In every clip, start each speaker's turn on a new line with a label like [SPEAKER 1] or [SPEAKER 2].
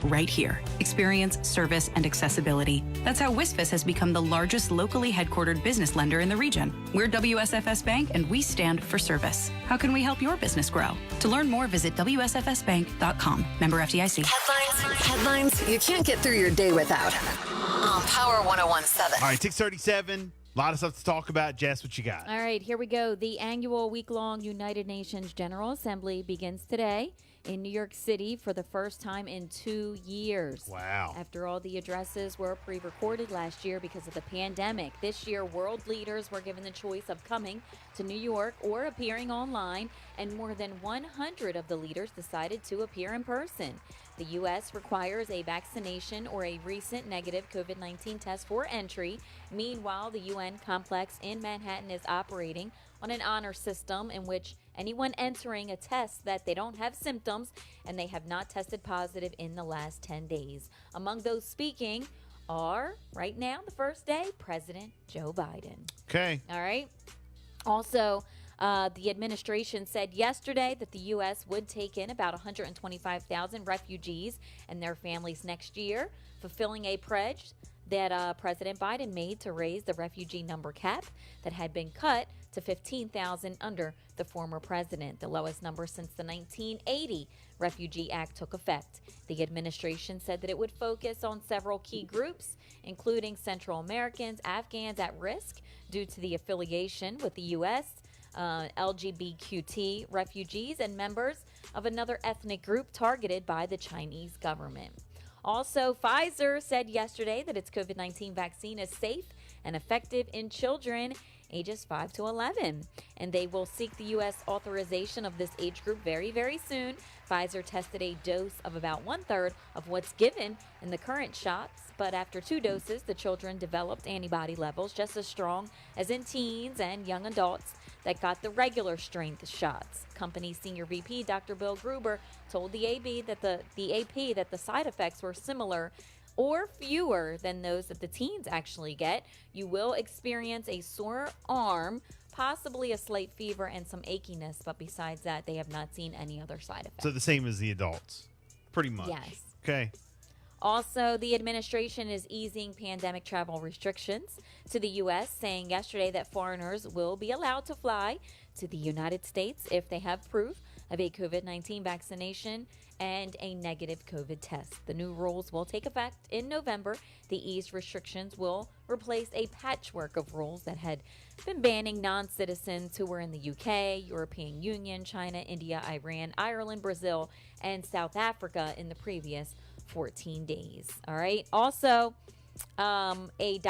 [SPEAKER 1] right here. Experience, service, and accessibility. That's how WSFS has become the largest locally headquartered business lender in the region. We're WSFS Bank, and we stand for service. How can we help your business grow? To learn more, visit WSFSbank.com. Member FDIC.
[SPEAKER 2] Headlines you can't get through your day without. On Power 101.7.
[SPEAKER 3] All right, 6:37. A lot of stuff to talk about. Jess, what you got?
[SPEAKER 4] All right, here we go. The annual week-long United Nations General Assembly begins today in New York City for the first time in 2 years.
[SPEAKER 3] Wow.
[SPEAKER 4] After all the addresses were pre-recorded last year because of the pandemic, this year world leaders were given the choice of coming to New York or appearing online, and more than 100 of the leaders decided to appear in person. The U.S. requires a vaccination or a recent negative COVID-19 test for entry. Meanwhile, the UN complex in Manhattan is operating on an honor system in which anyone entering a test that they don't have symptoms and they have not tested positive in the last 10 days. Among those speaking are, right now, the first day, President Joe Biden.
[SPEAKER 3] Okay.
[SPEAKER 4] All right. Also, the administration said yesterday that the U.S. would take in about 125,000 refugees and their families next year, fulfilling a pledge that President Biden made to raise the refugee number cap that had been cut to 15,000 under the former president, the lowest number since the 1980 Refugee Act took effect. The administration said that it would focus on several key groups, including Central Americans, Afghans at risk due to the affiliation with the U.S., LGBTQ refugees, and members of another ethnic group targeted by the Chinese government. Also, Pfizer said yesterday that its COVID-19 vaccine is safe and effective in children ages 5 to 11, and they will seek the U.S. authorization of this age group very, very soon. Pfizer tested a dose of about 1/3 of what's given in the current shots, but after 2 doses, the children developed antibody levels just as strong as in teens and young adults that got the regular strength shots. Company senior VP Dr. Bill Gruber told the AP that the side effects were similar or fewer than those that the teens actually get. You will experience a sore arm, possibly a slight fever, and some achiness, but besides that, they have not seen any other side effects.
[SPEAKER 3] So the same as the adults, pretty much.
[SPEAKER 4] Yes.
[SPEAKER 3] Okay.
[SPEAKER 4] Also, the administration is easing pandemic travel restrictions to the U.S., saying yesterday that foreigners will be allowed to fly to the United States if they have proof of a COVID-19 vaccination and a negative COVID test. The new rules will take effect in November. The eased restrictions will replace a patchwork of rules that had been banning non-citizens who were in the UK, European Union, China, India, Iran, Ireland, Brazil, and South Africa in the previous 14 days. All right. Also, a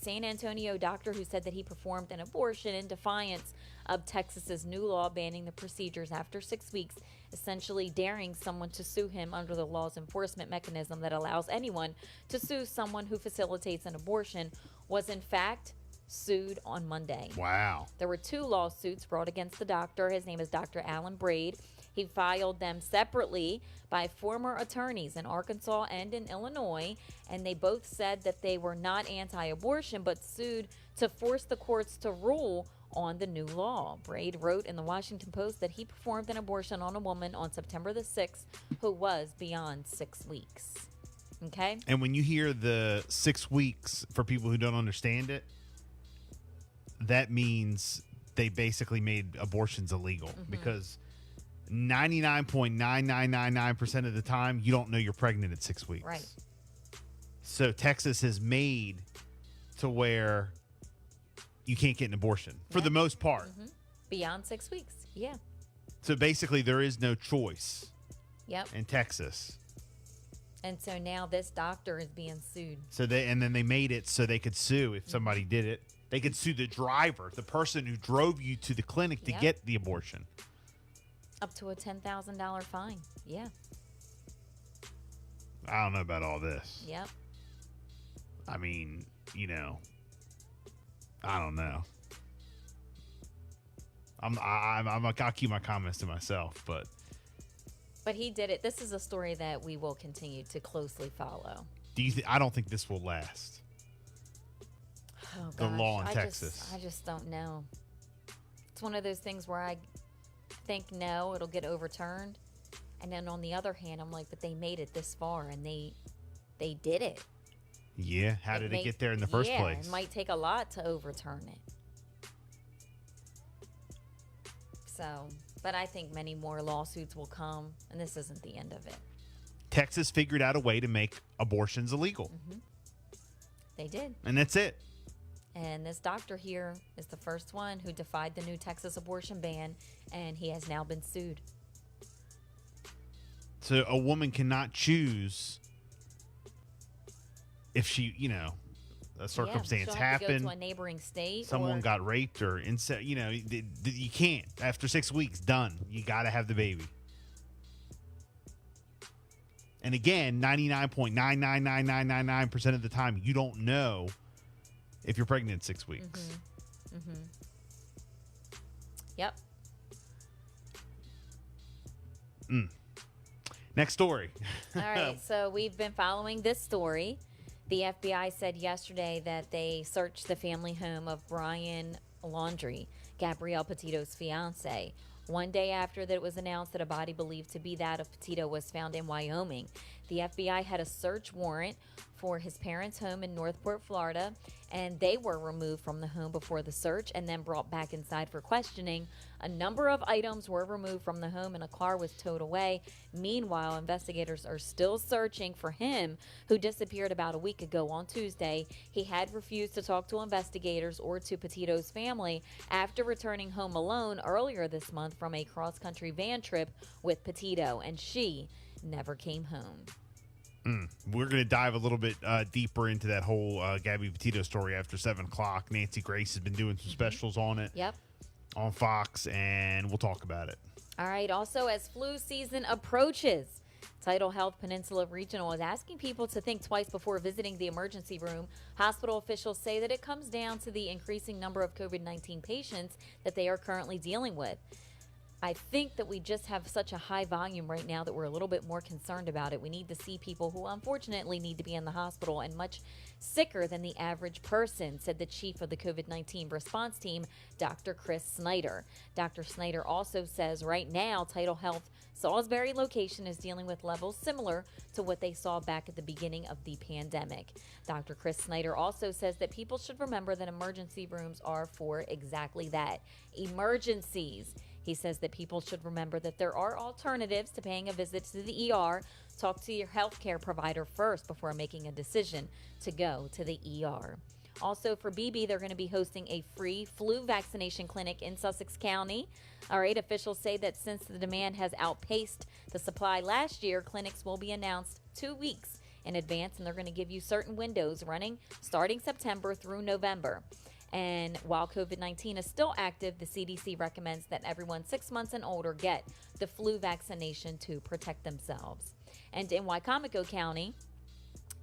[SPEAKER 4] San Antonio doctor who said that he performed an abortion in defiance of Texas's new law banning the procedures after 6 weeks, essentially daring someone to sue him under the law's enforcement mechanism that allows anyone to sue someone who facilitates an abortion, was in fact sued on Monday.
[SPEAKER 3] Wow.
[SPEAKER 4] There were 2 lawsuits brought against the doctor. His name is Dr. Alan Braid. He filed them separately by former attorneys in Arkansas and in Illinois, and they both said that they were not anti-abortion but sued to force the courts to rule on the new law. Braid wrote in the Washington Post that he performed an abortion on a woman on September the 6th who was beyond 6 weeks. Okay?
[SPEAKER 3] And when you hear the 6 weeks, for people who don't understand it, that means they basically made abortions illegal because 99.9999% of the time, you don't know you're pregnant at 6 weeks.
[SPEAKER 4] Right.
[SPEAKER 3] So Texas has made to where you can't get an abortion for the most part.
[SPEAKER 4] Beyond 6 weeks. Yeah.
[SPEAKER 3] So basically, there is no choice
[SPEAKER 4] Yep.
[SPEAKER 3] in Texas.
[SPEAKER 4] And so now this doctor is being sued.
[SPEAKER 3] So then they made it so they could sue if somebody did it. They could sue the driver, the person who drove you to the clinic to get the abortion.
[SPEAKER 4] Up to a $10,000 fine. Yeah.
[SPEAKER 3] I don't know about all this.
[SPEAKER 4] Yep.
[SPEAKER 3] I mean, I don't know. I'll keep my comments to myself, but
[SPEAKER 4] he did it. This is a story that we will continue to closely follow.
[SPEAKER 3] I don't think this will last.
[SPEAKER 4] Oh,
[SPEAKER 3] the
[SPEAKER 4] gosh.
[SPEAKER 3] law in Texas.
[SPEAKER 4] I just don't know. It's one of those things where I think no, it'll get overturned. And then on the other hand, I'm like, but they made it this far and they did it.
[SPEAKER 3] Yeah. How did it get there in the first place?
[SPEAKER 4] It might take a lot to overturn it. So, but I think many more lawsuits will come, and this isn't the end of it.
[SPEAKER 3] Texas figured out a way to make abortions illegal.
[SPEAKER 4] They did.
[SPEAKER 3] And that's it.
[SPEAKER 4] And this doctor here is the first one who defied the new Texas abortion ban, and he has now been sued.
[SPEAKER 3] So a woman cannot choose if she, a circumstance
[SPEAKER 4] she'll have to
[SPEAKER 3] happened.
[SPEAKER 4] go to a neighboring state.
[SPEAKER 3] Someone got raped or incest. You can't. After 6 weeks, done. You got to have the baby. And again, 99.999999% of the time, you don't know if you're pregnant in 6 weeks.
[SPEAKER 4] Yep.
[SPEAKER 3] Next story.
[SPEAKER 4] All right. So we've been following this story. The FBI said yesterday that they searched the family home of Brian Laundrie, Gabrielle Petito's fiance. One day after that it was announced that a body believed to be that of Petito was found in Wyoming. The FBI had a search warrant for his parents' home in Northport, Florida, and they were removed from the home before the search and then brought back inside for questioning. A number of items were removed from the home and a car was towed away. Meanwhile, investigators are still searching for him, who disappeared about a week ago on Tuesday. He had refused to talk to investigators or to Petito's family after returning home alone earlier this month from a cross-country van trip with Petito, and she never came home.
[SPEAKER 3] We're going to dive a little bit deeper into that whole Gabby Petito story after 7 o'clock. Nancy Grace has been doing some specials on it.
[SPEAKER 4] Yep.
[SPEAKER 3] On Fox, and we'll talk about it.
[SPEAKER 4] All right. Also, as flu season approaches, Tidal Health Peninsula Regional is asking people to think twice before visiting the emergency room. Hospital officials say that it comes down to the increasing number of COVID-19 patients that they are currently dealing with. I think that we just have such a high volume right now that we're a little bit more concerned about it. We need to see people who unfortunately need to be in the hospital and much sicker than the average person, said the chief of the COVID-19 response team, Dr. Chris Snyder. Dr. Snyder also says right now, Tidal Health Salisbury location is dealing with levels similar to what they saw back at the beginning of the pandemic. Dr. Chris Snyder also says that people should remember that emergency rooms are for exactly that, emergencies. He says that people should remember that there are alternatives to paying a visit to the ER. Talk to your healthcare provider first before making a decision to go to the ER. Also for BB, they're going to be hosting a free flu vaccination clinic in Sussex County. All right, officials say that since the demand has outpaced the supply last year, clinics will be announced 2 weeks in advance, and they're going to give you certain windows running starting September through November. And while COVID-19 is still active, the CDC recommends that everyone 6 months and older get the flu vaccination to protect themselves. And in Wycomico County,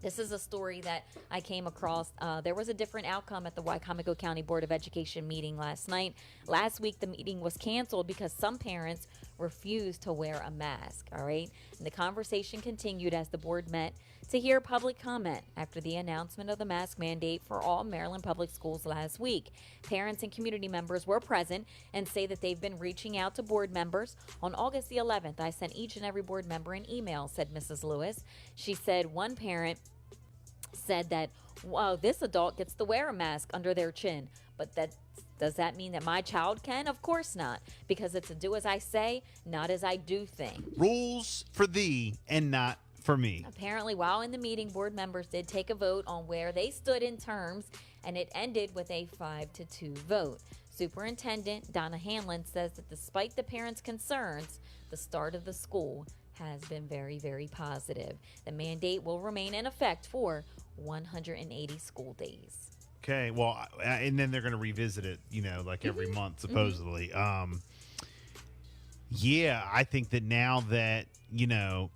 [SPEAKER 4] this is a story that I came across. There was a different outcome at the Wycomico County Board of Education meeting last night. Last week, the meeting was canceled because some parents refused to wear a mask, all right? And the conversation continued as the board met to hear public comment after the announcement of the mask mandate for all Maryland public schools last week. Parents and community members were present and say that they've been reaching out to board members. On August the 11th, I sent each and every board member an email, said Mrs. Lewis. She said one parent said that, wow, this adult gets to wear a mask under their chin, but does that mean that my child can? Of course not, because it's a do as I say, not as I do thing.
[SPEAKER 3] Rules for thee and not for me.
[SPEAKER 4] Apparently, while in the meeting, board members did take a vote on where they stood in terms, and it ended with a 5-2 vote. Superintendent Donna Hanlon says that despite the parents' concerns, the start of the school has been very, very positive. The mandate will remain in effect for 180 school days.
[SPEAKER 3] Okay, well, and then they're going to revisit it, like every month, supposedly. Yeah, I think that now that,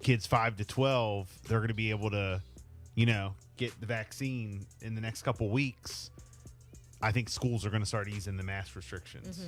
[SPEAKER 3] kids 5 to 12, they're going to be able to, get the vaccine in the next couple weeks. I think schools are going to start easing the mask restrictions.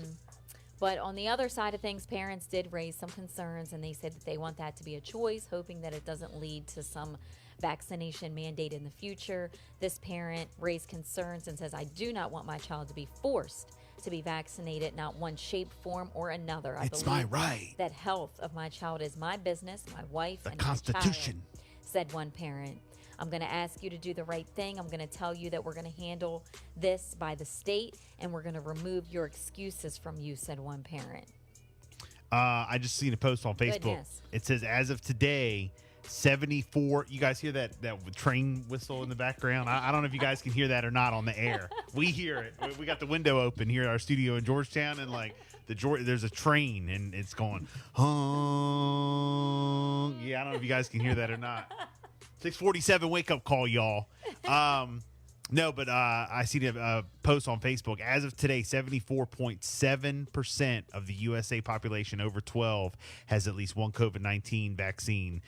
[SPEAKER 4] But on the other side of things, parents did raise some concerns, and they said that they want that to be a choice, hoping that it doesn't lead to some vaccination mandate in the future. This parent raised concerns and says, I do not want my child to be forced to be vaccinated, not one shape, form, or another. I
[SPEAKER 3] It's
[SPEAKER 4] believe
[SPEAKER 3] my right.
[SPEAKER 4] that health of my child is my business, my wife,
[SPEAKER 3] The
[SPEAKER 4] and
[SPEAKER 3] Constitution.
[SPEAKER 4] my child, said one parent. I'm going to ask you to do the right thing. I'm going to tell you that we're going to handle this by the state, and we're going to remove your excuses from you, said one parent.
[SPEAKER 3] I just seen a post on Facebook.
[SPEAKER 4] Goodness.
[SPEAKER 3] It says, as of today, 74. You guys hear that train whistle in the background? I don't know if you guys can hear that or not on the air. We hear it. We got the window open here at our studio in Georgetown, and like there's a train, and it's going, hung. Yeah, I don't know if you guys can hear that or not. 6:47 wake up call, y'all. No, but I see the post on Facebook. As of today, 74.7% of the USA population over 12 has at least one COVID-19 vaccine.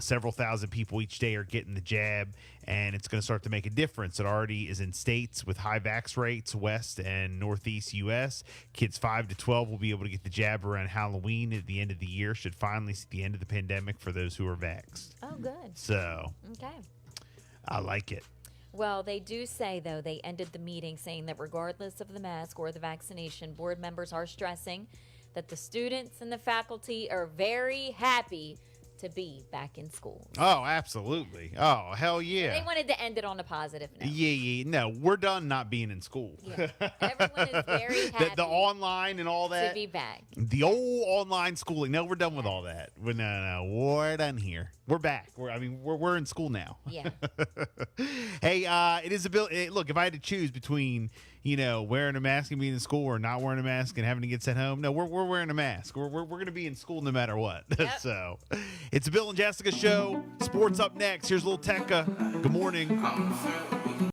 [SPEAKER 3] Several thousand people each day are getting the jab, and it's going to start to make a difference. It already is in states with high vax rates, West and Northeast U.S. Kids 5 to 12 will be able to get the jab around Halloween at the end of the year. Should finally see the end of the pandemic for those who are vaxxed.
[SPEAKER 4] Oh, good.
[SPEAKER 3] So,
[SPEAKER 4] Okay.
[SPEAKER 3] I like it.
[SPEAKER 4] Well, they do say, though, they ended the meeting saying that regardless of the mask or the vaccination, board members are stressing that the students and the faculty are very happy to be back in school.
[SPEAKER 3] Oh, absolutely. Oh, hell yeah.
[SPEAKER 4] They wanted to end it on a positive note.
[SPEAKER 3] Yeah. No, we're done not being in school.
[SPEAKER 4] Yeah. Everyone is very happy
[SPEAKER 3] the online and all that.
[SPEAKER 4] to be back.
[SPEAKER 3] The old online schooling. No, we're done with all that. No, we're done here. We're back. We're in school now.
[SPEAKER 4] Yeah.
[SPEAKER 3] Hey, it is a bill. Look, if I had to choose between, wearing a mask and being in school or not wearing a mask and having to get sent home, no, we're wearing a mask. We're going to be in school no matter what.
[SPEAKER 4] Yep.
[SPEAKER 3] So, it's a Bill and Jessica show. Sports up next. Here's a little Tekka. Good morning.